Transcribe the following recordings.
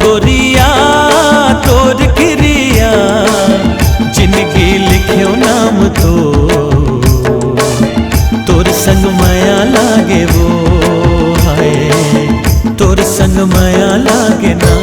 गोरिया तोर क्रिया जिंदगी लिखियो नाम तो तोर संग माया लागे वो हाय तोर संग माया लागे ना।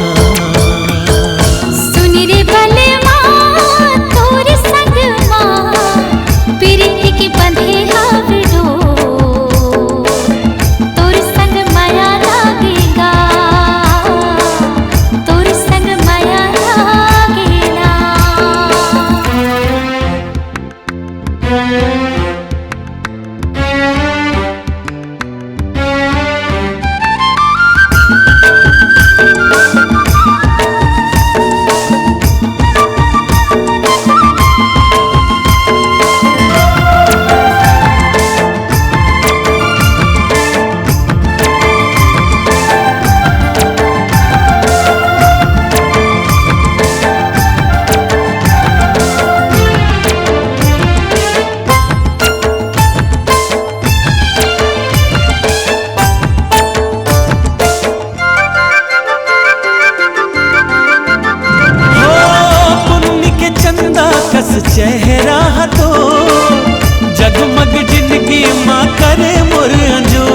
चेहरा तो जगमग जिंदगी माँ करे मोर अंजो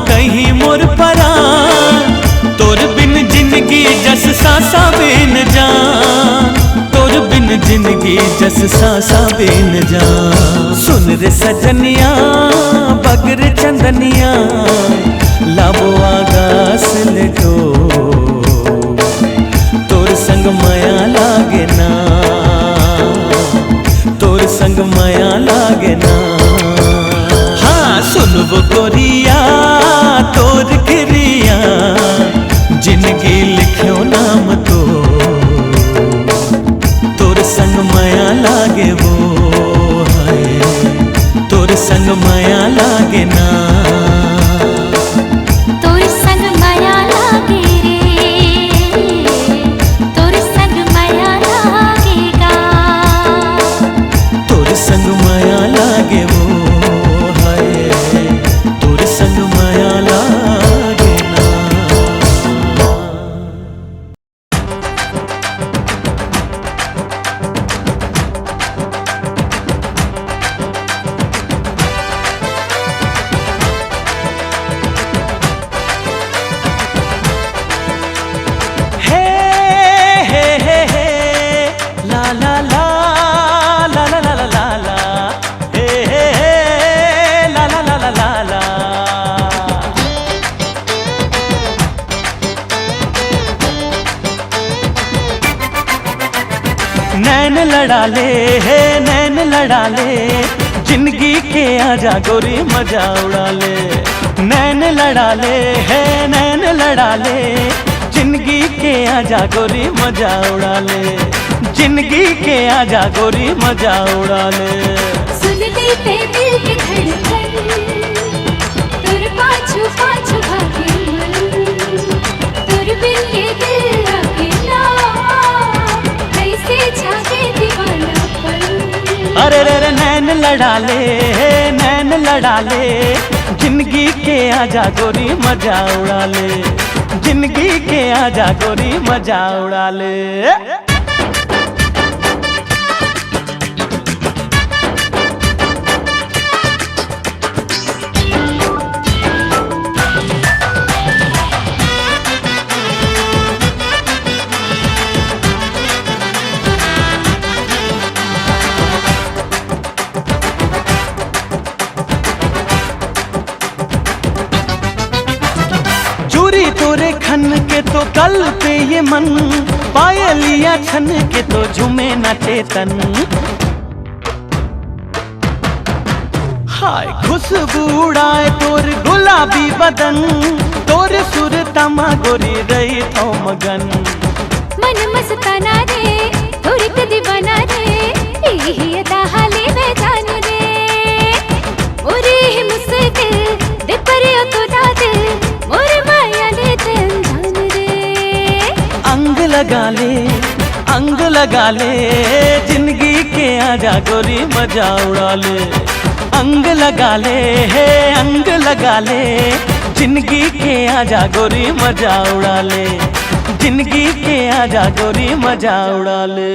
कहीं मोर परा तोर बिन जिंदगी जस सांसा बिन जान तोर बिन जिंदगी जस सांसा बिन जान। सुन रे सजनिया बगर चंदनिया लाबो आगास लेटो तोर संग माया लागे ना तोर संग माया लागे ना। हाँ सुन वो गोरिया तोर क्रिया जिंदगी लिखियो नाम तो तोर संग माया लागे वो हाय तोर संग माया लागे ना। तोर संग माया लागे वो नैन लड़ा ले है नैन लड़ा ले जिंदगी के आजा गोरी मजा उड़ा ले। नैन लड़ा ले है नैन लड़ा ले जिंदगी के आजा गोरी मजा उड़ा ले जिंदगी के आजा गोरी मजा उड़ा ले। सुन ले ते दिल के धड़कन तुर पाछू पाछू भागे मन तुर बिन के दिल अकेला कैसे छाके दीवानापन। अरे रे रे नैन लड़ा ले नैन लड़ा ले जिंदगी के आजा गोरी मजा उड़ा ले जिंदगी के आजा गोरी मजा उड़ा ले। कल पे ये मन पायलिया छन के तो झूमे नाचे तन। हाय खुशबू उड़ाए तोर गुलाबी बदन, तोर सुर तमा गोरी रही थो मगन। मन मस्ताना रे थोड़ी के दीवाना रे, यही अदा हाले में जान रे। मोरे ही मुस्किल दे परियो तो दादे, मोरे माया ले दिल जान रे। अंग लगा ले जिंदगी के आजा गोरी मजा उड़ा ले। अंग लगा ले जिंदगी के आजा गोरी मजा उड़ा ले। जिंदगी के आजा गोरी मजा उड़ा ले।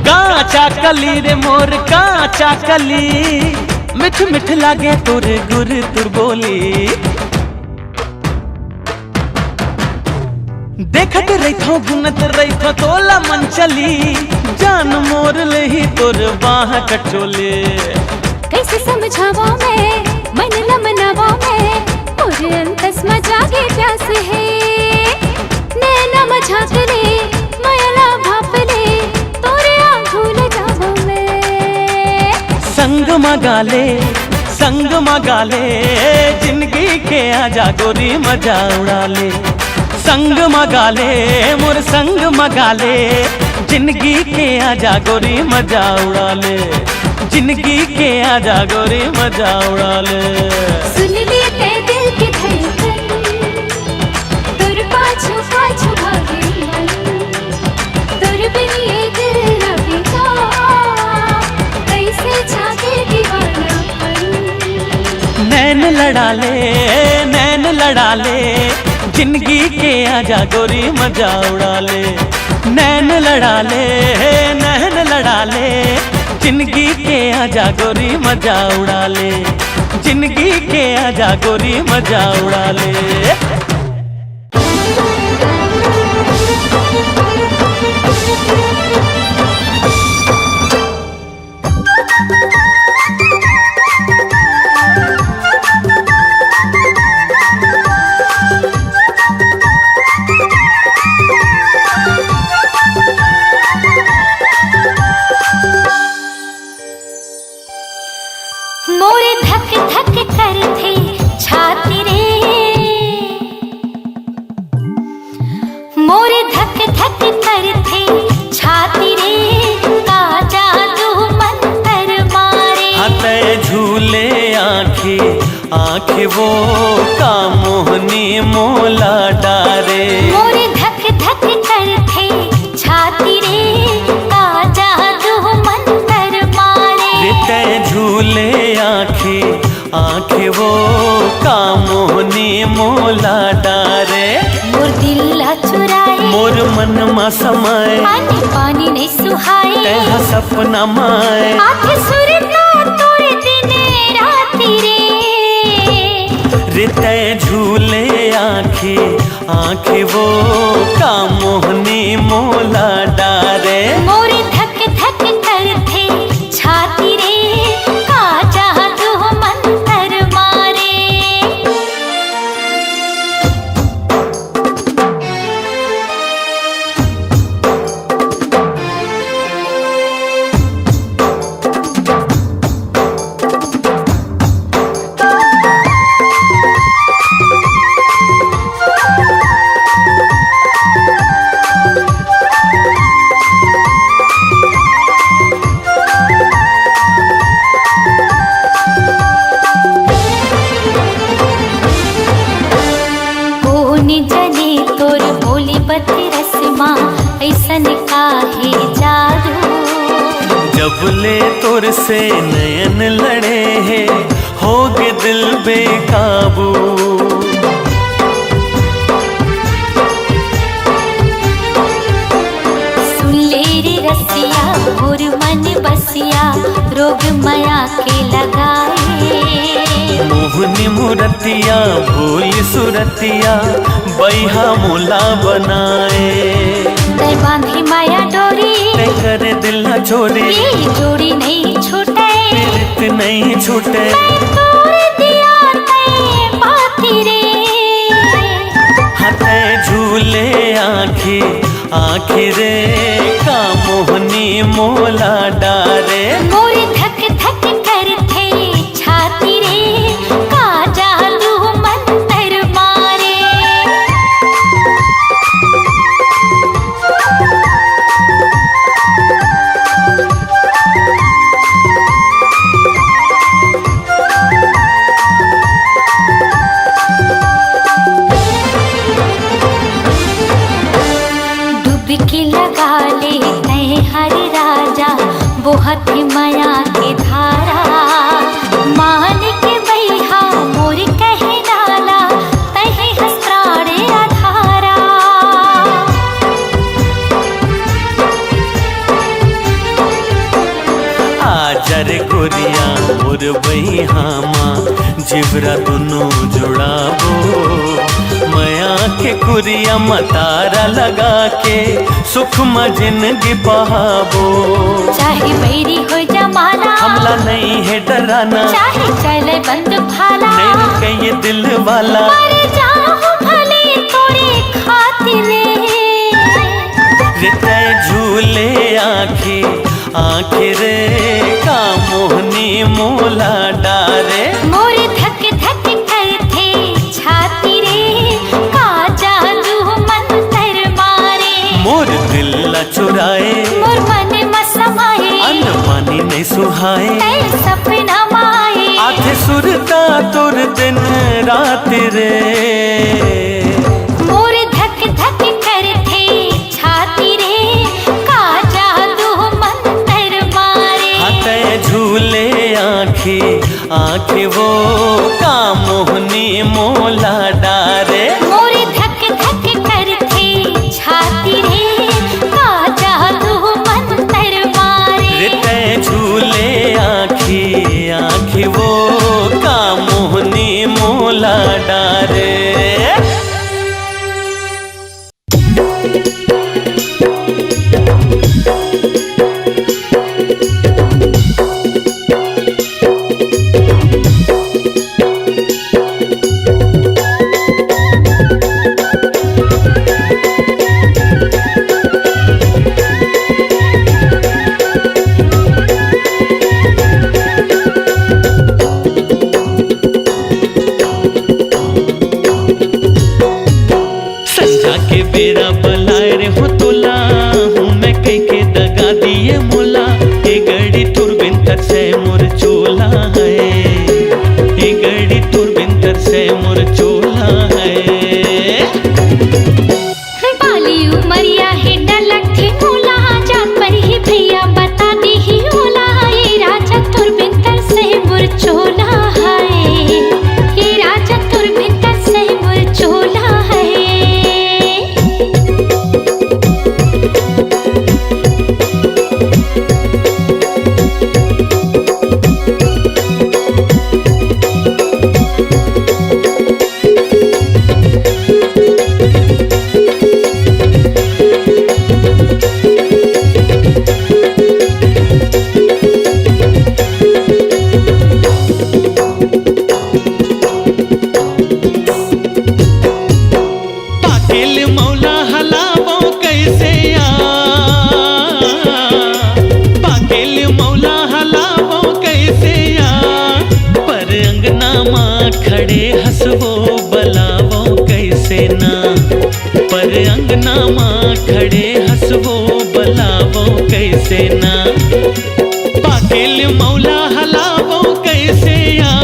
काचा कली रे मोर काचा कली, मिठ मिठ लागे तुर गुर तुर बोली। देखत रही थो घुनत रही थो तोला मन चली, जान मोर ले ही तुर बाह कचोले। कैसे समझावा मैं मन न मनावा मैं, और अंतस मजागे प्यास है। नैना मझाक ले माया भाप ले, तोरे आंखों ले जावा मैं। संग मगा ले जिंदगी के आजा गोरी मजा उड़ा ले। संग मगा ले मोर संग मगा ले, जिंदगी के आजा गोरी मजा उड़ा ले। जिंदगी के आजा गोरी मजा उड़ा ले। सुन लेते दिल की धड़कन, तुर पाछू पाछू भागे मन। तुर बिन ये दिल न बीता, कैसे जागे दीवानापन। नैन लड़ा ले जिंदगी के आजा गोरी मजा उड़ा ले। नैन लड़ा ले जिंदगी के आजा गोरी मजा उड़ा ले। जिंदगी के आजा गोरी मजा उड़ा ले। मोरे धक धक करथे छाती रे, मोरे धक धक करथे छाती रे। का जादू मंतर मारे, हते झूले आंखें वो का मोहनी मोला डारे। मोरे धक धक करथे छाती रे, का जादू मंतर मारे। ते झूले आंखें वो का मोहनी मोला डारे। मोर दिल चुराए मोर मन मा समाए, पानी पानी नहीं सुहाए। तेहा सपना माए आँखें सुरता तोरे दिने राती रे। रिते झूले आंखें वो का मोहनी मोला डारे। मोरे धक धक करथे छाती रे, का जादू मंतर मारे। ऐसन काहे जादू, जब ले तोर से नयन लड़े हैं होगे दिल बेकाबू। सुन ले रे रसिया मोर मन रोग माया के लगाए। मोहनी मूर्तिया भूल सुरतिया बैहा मोला बनाए। तै बांधी माया डोरी तै करे दिल न छोड़े, ये जोड़ी नहीं छूटे, प्रीत नहीं छूटे। मैं तोड़ दिया तै पाती रे। हते झूले आँखी आँखी रे का मोहनी मोला डारे। मोर धक धक करथे छाती रे का जादू मंतर मारे। डुबकी लगा ले तै हर राजा बहुत माया के धारा। मान के बैहा मोर कहे डाला तहे हसराड़े आधारा। आजर गोरिया मोर बहिहामा जिबरा दोनों जुड़ाबो। मया के कुरिया मतारा लगा के सुख में जिंदगी बहाबो। चाहे बैरी हो जमाना हमला नहीं है डराना, चाहे चले बंद भाला नहीं रुके ये दिल वाला। मर जाऊं भले तोरे खातिर रिते झूले आँखी आँखी रे का मोहनी मोला डारे। मोर धक धक करथे छाती रे का जादू मंतर मारे। मोर दिल ला चुराए, मोर मन में समाए, अन्न पानी नहीं सुहाए। तै सपना माए, आधे सुरता तुर दिन रात रे। मोर धक धक करथे छाती रे का जादू मंतर मारे। हते झूले आँखी आँखी वो का मोहनी मोला डारे। मोर धक धक करथे छाती रे का जादू मंतर मारे। रिते झूले आँखी आँखी वो का मोहनी मोला डारे। संझा के बेरा बलाए रे हो तोला हूँ मैं कई के दगा दिए मोला। ए गड़ी तुरबिंतर से मोर चोला है, ए गड़ी तुरबिंतर से मोर चोला है। बाली उमरिया है डलक थी मोला जात पर ही भैया बता दी ही ओला। ये राजा तुरबिंतर से मोर चोला है, ये राजा तुरबिंतर से मोर चोला है। पाकिल मौला हलावो कैसे आ, पाकिल मौला हलावो कैसे आ। पर अंगना माँ खड़े हंसवो बलावो कैसे ना। पर अंगना माँ खड़े हंसवो बलावो कैसे ना। पाकिल मौला हलावो कैसे आ,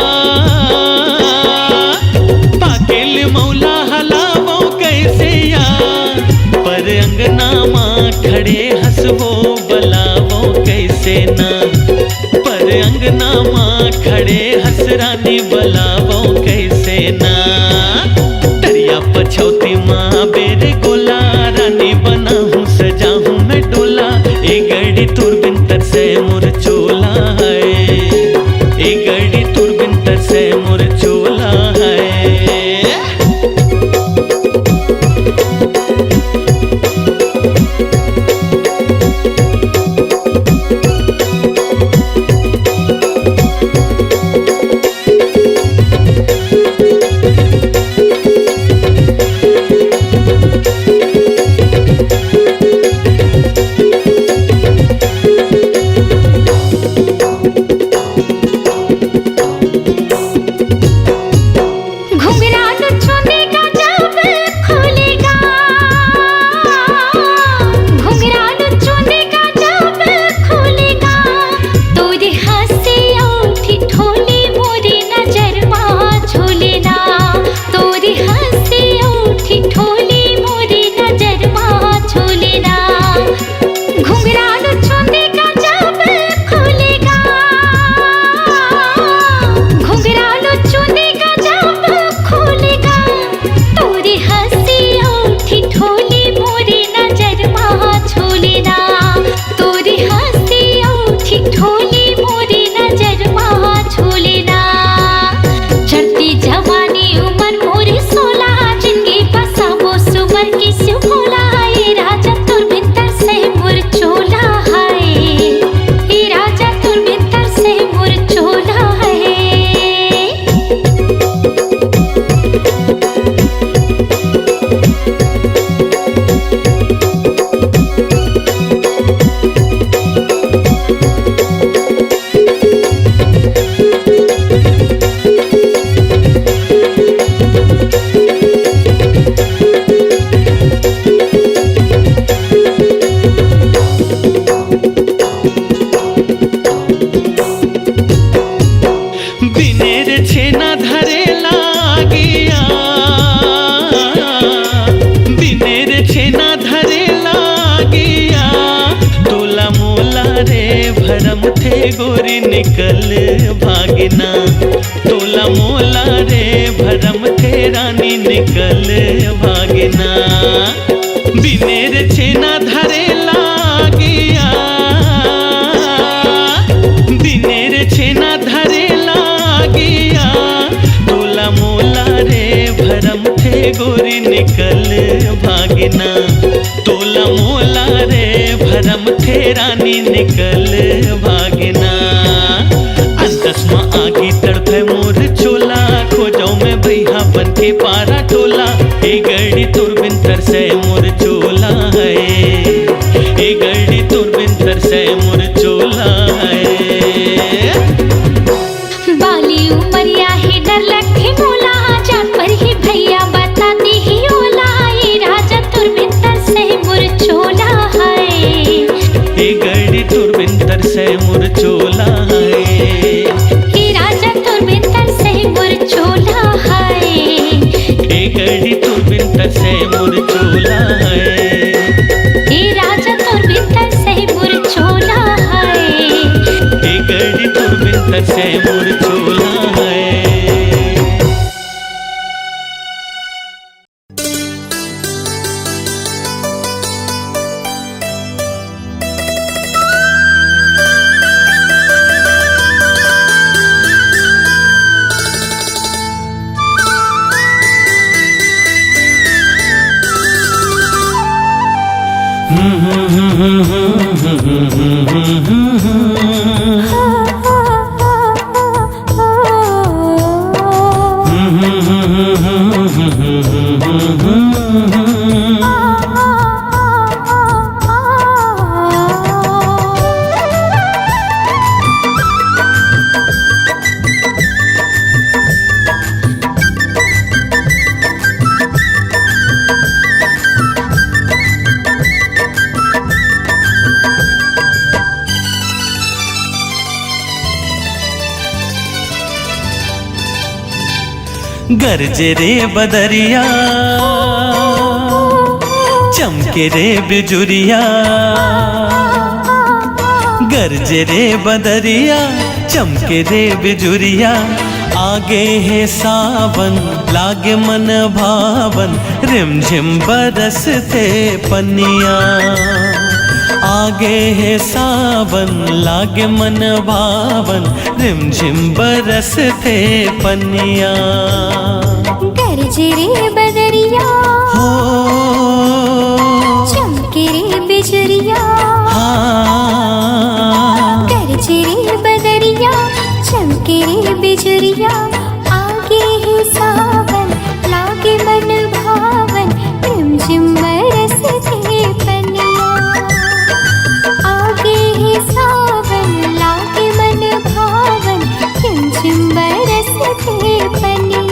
पाकिल मौला हलावो कैसे आ। पर अंगना माँ खड़े हंसवो बलावो कैसे ना। पर अंगना माँ खड़े हंसरानी बलावो कैसे ना। दरिया पछौती माँ बेरे गोला रानी बना हूँ सजा हूँ मैं डोला। ए गड़ी तुरबिंतर से मोर चोला है। छेना धरे लागिया, दिने रे छेना धरे लागिया, तोला मोला रे भरम थे गोरी निकल भागना, तोला मोला रे भरम थे रानी निकल भागना। दिने रे छेना धरे लागिया, दिने रे छेना धरे लागिया, तोला मोला रे भरम थे गोरी निकल भागना, तोला मोला रे भरम थे रानी निकल भागना। अंतस्मा आगी तड़पे मोर चोला, खोजाऊ में भैया बन के पारा टोला, ए गड़ी तुरबिन तरसे मोर चोला है, ए गड़ी तुरबिन तरसे मोर चोला है। बाली उमरिया ही डर लगे मोला, जान पर ही भैया बताती ही ओला, ये राजा तुरबिंदर से मुरचोला है, ए गड़ी तुरबिंदर से मुरचोला है, ये राजा तुरबिंदर से मुरचोला है, ए गड़ी तुरबिंदर से मुरचोला है, ये राजा तुरबिंदर से मुरचोला है, ए गड़ी तुरबिंदर से मुरचोला है। गरजे रे बदरिया, चमके रे बिजुरिया, गरजे रे बदरिया, चमके रे बिजुरिया, आगे है सावन लागे मन भावन, रिमझिम बरसते पनिया, आगे है सावन लागे मन भावन, रिमझिम बरसते पनिया। गरजे रे बदरिया, हो चमके रे बिजुरिया, हाँ, गरजे रे बदरिया, चमके रे बिजुरिया, आगे है सावन लागे मन भावन, रिमझिम बरसते पनिया, आगे है सावन लागे मन भावन, रिमझिम बरसते पनिया।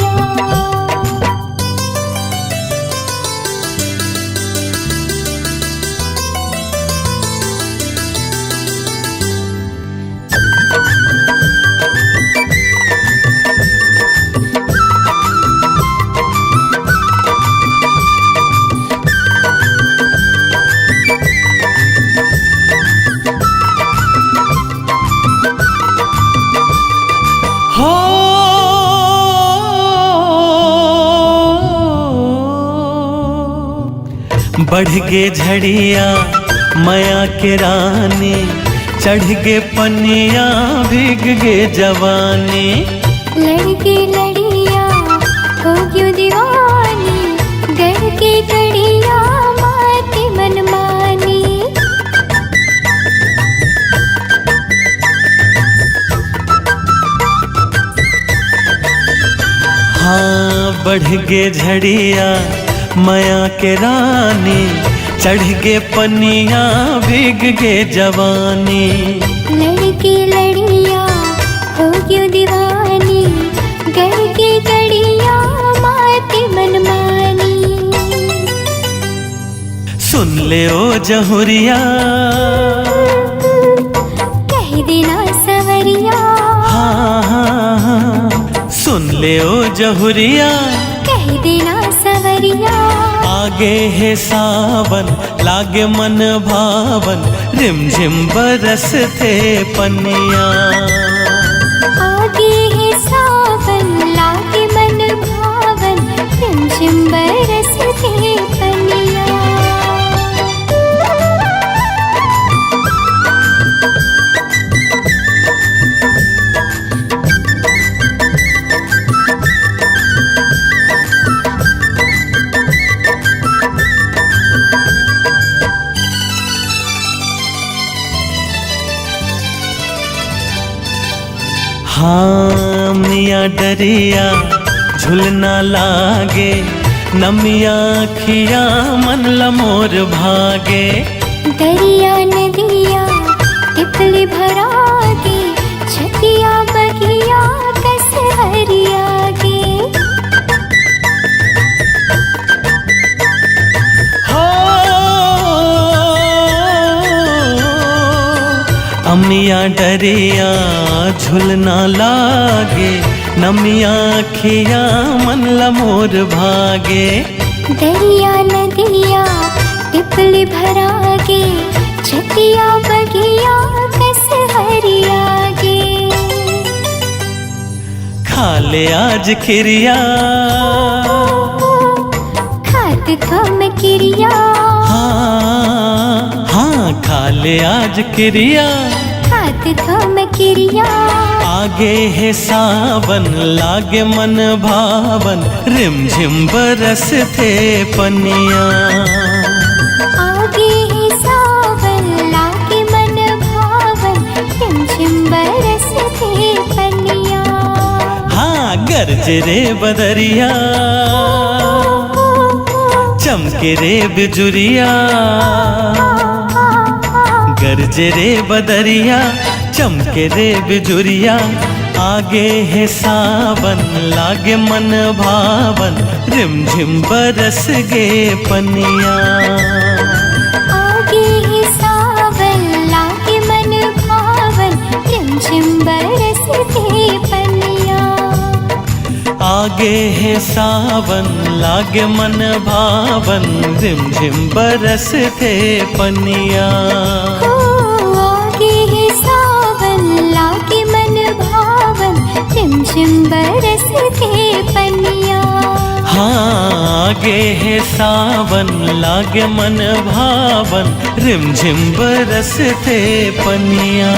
बढ़ गे झड़िया माया के रानी, चढ़ गे पनिया भीग गे जवानी, लड़के लड़िया हो क्यों दीवानी, गढ़ के गड़िया माती मनमानी, हाँ बढ़ गे झड़िया माया के रानी, चढ़ गे पनिया भीग गे जवानी, लड़के लड़िया हो क्यों दीवानी, गढ़ के गड़िया माती मनमानी। सुन ले ओ जहुरिया, कह देना सवरिया, हाँ हाँ हाँ, ले ओ जहुरिया कह देना सवरिया। आगे है सावन लागे मन भावन रिमझिम बरसते पनिया। आगे है सावन लागे मन भावन रिमझिम बरसते पनिया। हाँ मिया डरिया झुलना लागे नमिया खिया मन लमोर भागे। दरिया नदिया तितली भरागे छतिया बगिया कस हरियागे। हो अमिया डरिया झुलना लागे नमिया खिया मन लमोर भागे। दरिया नदिया तितली भरागे छतिया बगिया कस हरियागे। खा ले आज खिरिया खात थम किरिया। हाँ हाँ खा ले आज क्रिया खात थम किरिया। आगे है सावन लागे मन भावन रिमझिम बरसते पनिया। आगे है सावन लागे मन भावन रिमझिम बरसते पनिया। हाँ गरज रे बदरिया चमके रे बिजुरिया। गरज रे बदरिया चमके रे बिजुरिया। आगे है सावन लागे मन भावन रिमझिम बरस गे पनिया। आगे है सावन लागे मन भावन रिमझिम बरसते पनिया। आगे है सावन लागे मन भावन रिमझिम बरसते पनिया। आगे है सावन लागे मन भावन रिमझिम बरसते पनिया। हाँ आगे है सावन लागे मन भावन रिमझिम बरसते पनिया।